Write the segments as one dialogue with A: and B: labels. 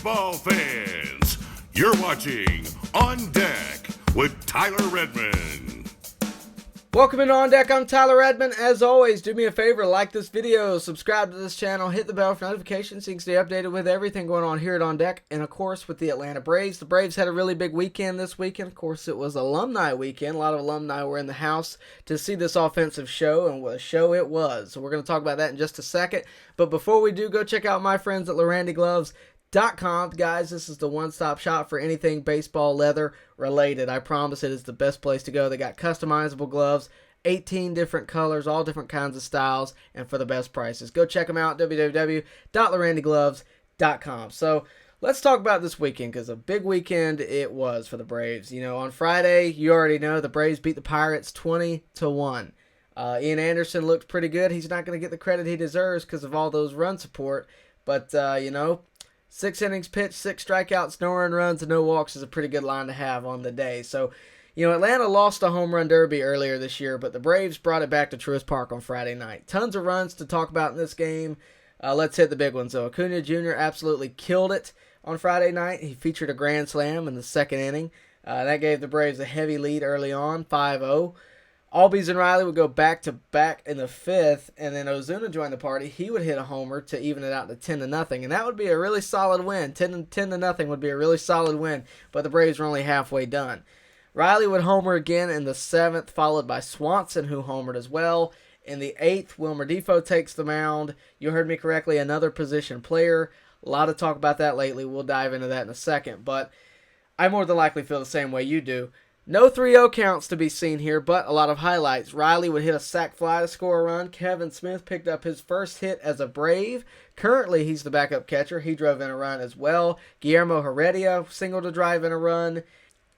A: baseball fans. You're watching On Deck with Tyler Redmond.
B: Welcome in On Deck. I'm Tyler Redmond. As always, do me a favor, like this video, subscribe to this channel, hit the bell for notifications so you can stay updated with everything going on here at On Deck, and of course with the Atlanta Braves. The Braves had a really big weekend this weekend. Of course, it was alumni weekend. A lot of alumni were in the house to see this offensive show, and what a show it was. So we're going to talk about that in just a second. But before we do, go check out my friends at Llerandi Gloves. Guys, this is the one-stop shop for anything baseball leather related. I promise it is the best place to go. They got customizable gloves, 18 different colors, all different kinds of styles, and for the best prices. Go check them out, www.llerandygloves.com. So let's talk about this weekend, because a big weekend it was for the Braves. You know, on Friday, you already know, the Braves beat the Pirates 20-1. Ian Anderson looked pretty good. He's not going to get the credit he deserves because of all those run support, but, 6 innings pitched, 6 strikeouts, no earned runs, and no walks is a pretty good line to have on the day. So, Atlanta lost a home run derby earlier this year, but the Braves brought it back to Truist Park on Friday night. Tons of runs to talk about in this game. Let's hit the big ones, though. Acuña Jr. absolutely killed it on Friday night. He featured a grand slam in the second inning. That gave the Braves a heavy lead early on, 5-0. Albies and Riley would go back-to-back in the fifth, and then Ozuna joined the party. He would hit a homer to even it out to 10-0, and that would be a really solid win. 10-0 would be a really solid win, but the Braves were only halfway done. Riley would homer again in the seventh, followed by Swanson, who homered as well. In the eighth, Wilmer Difo takes the mound. You heard me correctly, another position player. A lot of talk about that lately. We'll dive into that in a second, but I more than likely feel the same way you do. No 3-0 counts to be seen here, but a lot of highlights. Riley would hit a sac fly to score a run. Kevin Smith picked up his first hit as a Brave. Currently, he's the backup catcher. He drove in a run as well. Guillermo Heredia singled to drive in a run.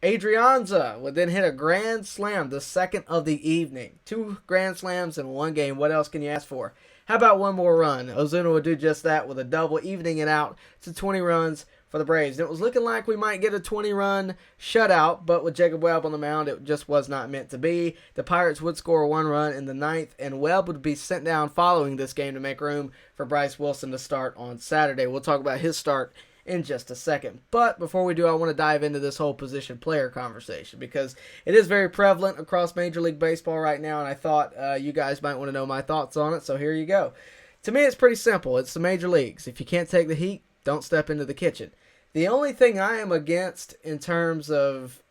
B: Adrianza would then hit a grand slam, the second of the evening. 2 grand slams in one game. What else can you ask for? How about one more run? Ozuna would do just that with a double, evening it out to 20 runs for the Braves. And it was looking like we might get a 20-run shutout, but with Jacob Webb on the mound, it just was not meant to be. The Pirates would score 1 run in the ninth, and Webb would be sent down following this game to make room for Bryce Wilson to start on Saturday. We'll talk about his start in just a second. But before we do, I want to dive into this whole position player conversation, because it is very prevalent across Major League Baseball right now, and I thought you guys might want to know my thoughts on it, so here you go. To me, it's pretty simple. It's the Major Leagues. If you can't take the heat, don't step into the kitchen. The only thing I am against in terms of,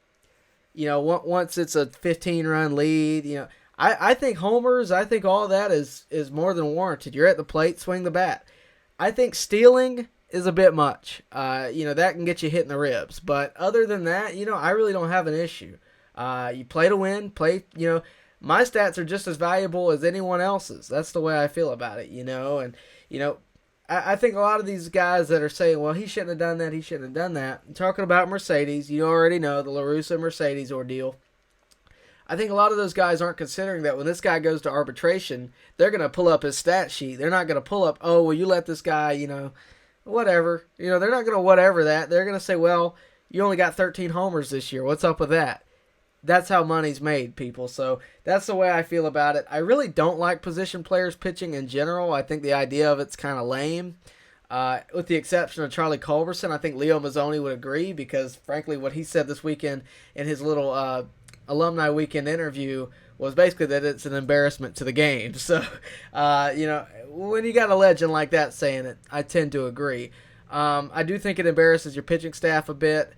B: once it's a 15-run lead, I think homers, I think all that is more than warranted. You're at the plate, swing the bat. I think stealing is a bit much. That can get you hit in the ribs. But other than that, I really don't have an issue. You play to win, my stats are just as valuable as anyone else's. That's the way I feel about it, I think a lot of these guys that are saying, well, he shouldn't have done that, he shouldn't have done that. I'm talking about Mercedes. You already know the La Russa Mercedes ordeal. I think a lot of those guys aren't considering that when this guy goes to arbitration, they're going to pull up his stat sheet. They're not going to pull up, oh, well, you let this guy, whatever. They're not going to whatever that. They're going to say, well, you only got 13 homers this year. What's up with that? That's how money's made, people. So that's the way I feel about it. I really don't like position players pitching in general. I think the idea of it's kind of lame. With the exception of Charlie Culberson, I think Leo Mazzoni would agree, because, frankly, what he said this weekend in his little alumni weekend interview was basically that it's an embarrassment to the game. So, when you got a legend like that saying it, I tend to agree. I do think it embarrasses your pitching staff a bit.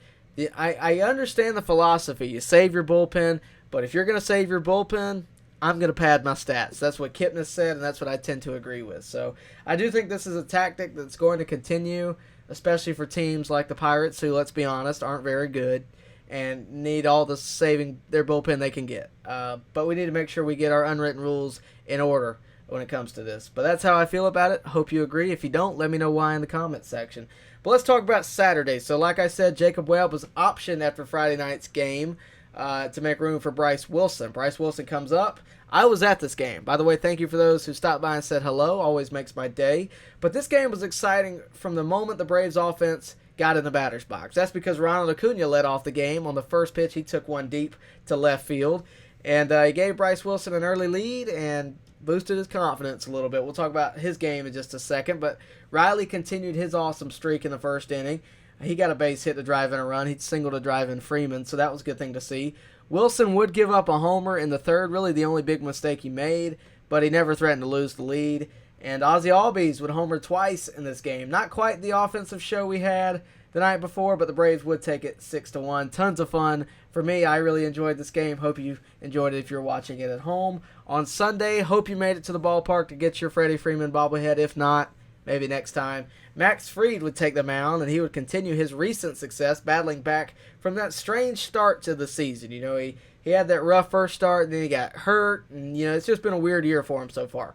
B: I understand the philosophy. You save your bullpen, but if you're going to save your bullpen, I'm going to pad my stats. That's what Kipnis said, and that's what I tend to agree with. So I do think this is a tactic that's going to continue, especially for teams like the Pirates, who, let's be honest, aren't very good and need all the saving their bullpen they can get. But we need to make sure we get our unwritten rules in order when it comes to this. But that's how I feel about it. Hope you agree. If you don't, let me know why in the comments section. But let's talk about Saturday. So like I said, Jacob Webb was optioned after Friday night's game to make room for Bryce Wilson. Bryce Wilson comes up. I was at this game. By the way, thank you for those who stopped by and said hello. Always makes my day. But this game was exciting from the moment the Braves offense got in the batter's box. That's because Ronald Acuña led off the game. On the first pitch, he took one deep to left field. And he gave Bryce Wilson an early lead and boosted his confidence a little bit. We'll talk about his game in just a second. But Riley continued his awesome streak in the first inning. He got a base hit to drive in a run. He singled to drive in Freeman, so that was a good thing to see. Wilson would give up a homer in the third, really the only big mistake he made, but he never threatened to lose the lead. And Ozzie Albies would homer twice in this game. Not quite the offensive show we had the night before, but the Braves would take it 6-1. Tons of fun. For me, I really enjoyed this game. Hope you enjoyed it if you're watching it at home. On Sunday, hope you made it to the ballpark to get your Freddie Freeman bobblehead. If not, maybe next time. Max Fried would take the mound, and he would continue his recent success, battling back from that strange start to the season. You know, he had that rough first start, and then he got hurt, and, you know, it's just been a weird year for him so far.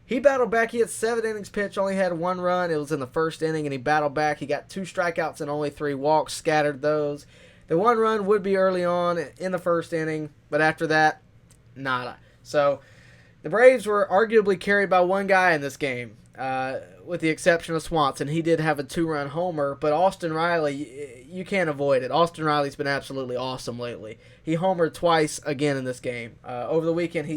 B: He battled back. He had 7 innings pitched, only had 1 run. It was in the first inning, and he battled back. He got 2 strikeouts and only 3 walks, scattered those. The 1 run would be early on in the first inning, but after that, nada. So the Braves were arguably carried by one guy in this game, with the exception of Swanson. He did have a 2-run homer, but Austin Riley, you can't avoid it. Austin Riley's been absolutely awesome lately. He homered twice again in this game. Over the weekend,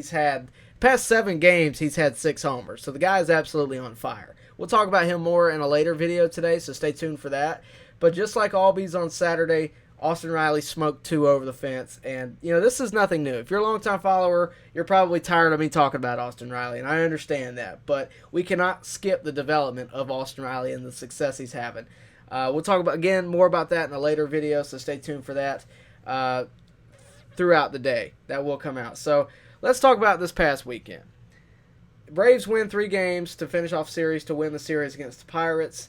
B: past 7 games, he's had 6 homers. So the guy is absolutely on fire. We'll talk about him more in a later video today, so stay tuned for that. But just like Albies on Saturday, Austin Riley smoked 2 over the fence. And, you know, this is nothing new. If you're a longtime follower, you're probably tired of me talking about Austin Riley, and I understand that. But we cannot skip the development of Austin Riley and the success he's having. We'll talk about, again, more about that in a later video, so stay tuned for that throughout the day. That will come out. So let's talk about this past weekend. Braves win 3 games to finish off series to win the series against the Pirates.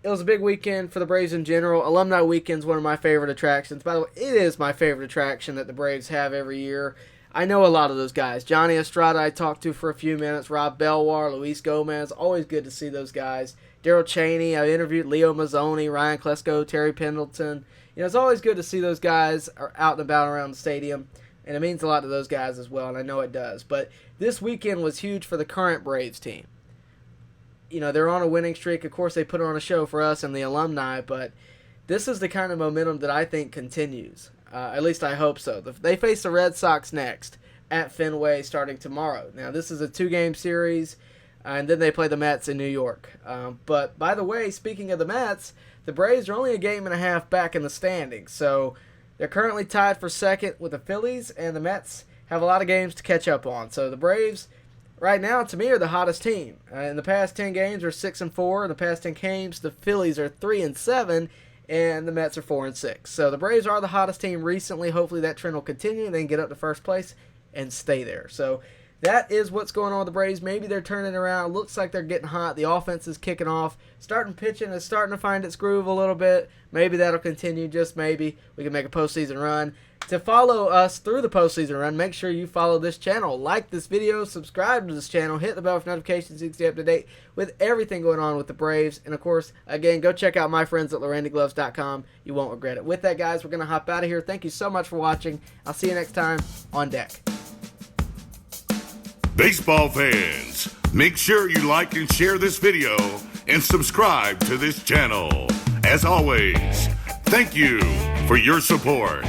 B: It was a big weekend for the Braves in general. Alumni Weekend's one of my favorite attractions. By the way, it is my favorite attraction that the Braves have every year. I know a lot of those guys. Johnny Estrada I talked to for a few minutes. Rob Belwar, Luis Gomez. Always good to see those guys. Daryl Cheney. I interviewed Leo Mazzoni, Ryan Klesko, Terry Pendleton. You know, it's always good to see those guys out and about around the stadium. And it means a lot to those guys as well, and I know it does. But this weekend was huge for the current Braves team. You know, they're on a winning streak. Of course, they put on a show for us and the alumni, but this is the kind of momentum that I think continues. At least I hope so. They face the Red Sox next at Fenway starting tomorrow. Now, this is a 2-game series, and then they play the Mets in New York. But, by the way, speaking of the Mets, the Braves are only a game and a half back in the standings. So they're currently tied for second with the Phillies, and the Mets have a lot of games to catch up on. So the Braves, right now, to me, are the hottest team. In the past 10 games, they're 6-4. In the past 10 games, the Phillies are 3-7, and the Mets are 4-6. So the Braves are the hottest team recently. Hopefully that trend will continue, and they can get up to first place and stay there. So that is what's going on with the Braves. Maybe they're turning around. Looks like they're getting hot. The offense is kicking off. Starting pitching is starting to find its groove a little bit. Maybe that'll continue. Just maybe we can make a postseason run. To follow us through the postseason run, make sure you follow this channel. Like this video, subscribe to this channel, hit the bell for notifications so you can stay up to date with everything going on with the Braves. And, of course, again, go check out my friends at LyerandiGloves.com. You won't regret it. With that, guys, we're going to hop out of here. Thank you so much for watching. I'll see you next time on deck.
A: Baseball fans, make sure you like and share this video and subscribe to this channel. As always, thank you for your support.